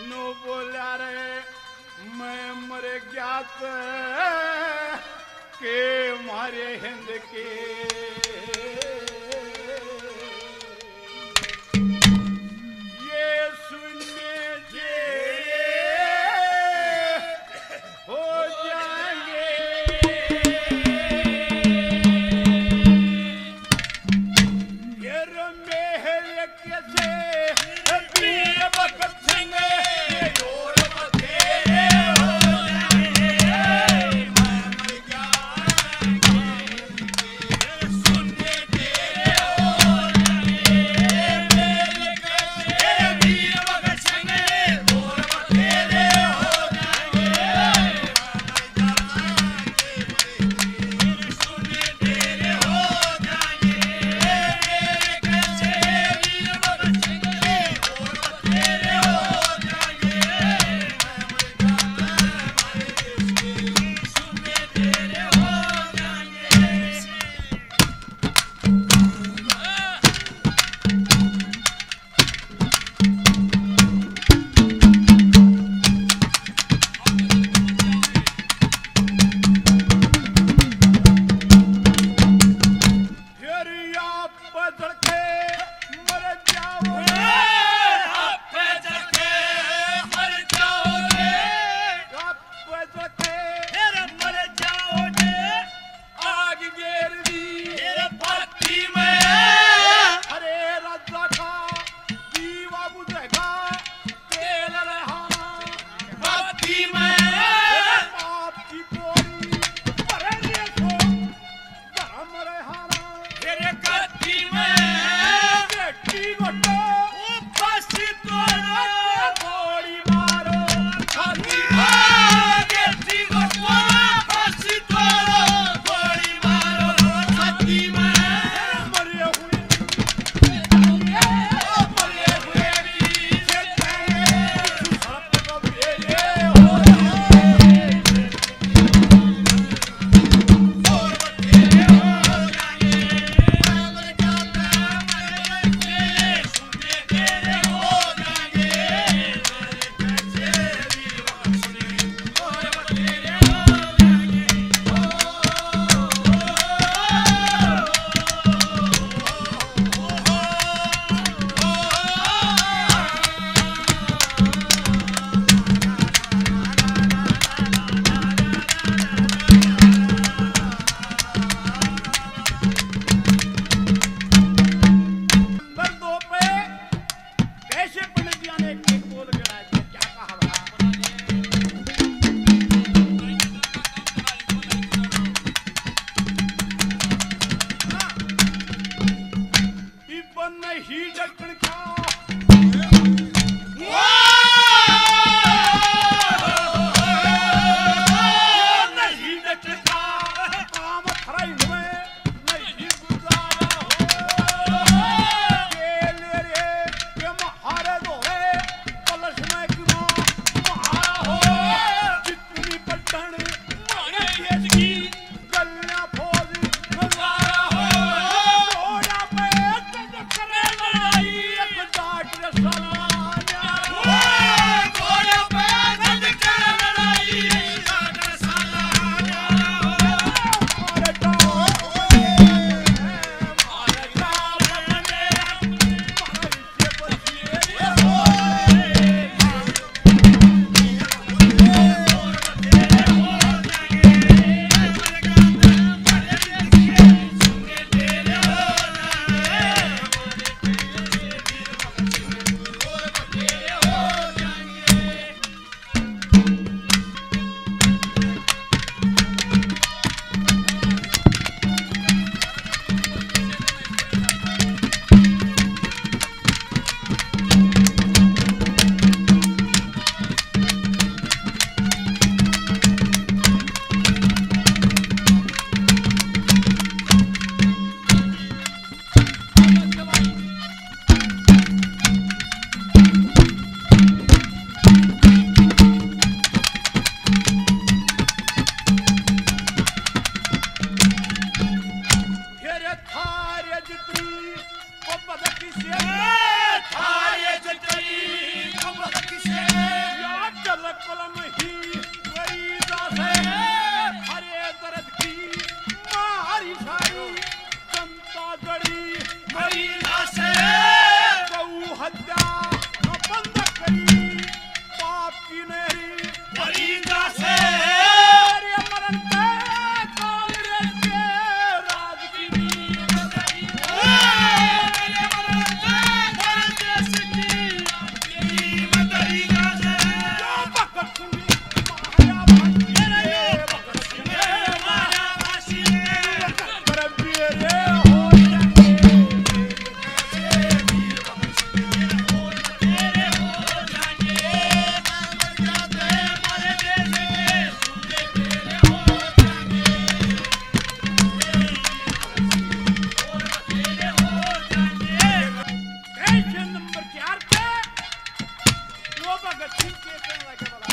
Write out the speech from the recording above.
No बोला रे मैं मर गया के मारे हिंद के ये सुनने जे हो जाएंगे ये महल कैसे वीर भगत सिंह और बतेरे हो जाएंगे मैं मर गया कलम ही गई दासे हरे दर्द की मारी सारी जनता जड़ी मरी दासे गौ हत्या न बंद करी पाप की नहरी मरी दासे अरे मरण पे कांग्रेस के राज की नींव गई अरे मरण पे कांग्रेस की नींव गई दासे जो भगत सिंह माया भाषी रे भगत सिंह माया भाषी रे करबिए रे हो जाएंगे वीर भगत सिंह हो तेरे हो जाएंगे मर जाते मरे देश के सूखे तेरे हो जाएंगे और तेरे हो जाएंगे। पेज नंबर 4 पे वो भगत सिंह के कहने लगे बोला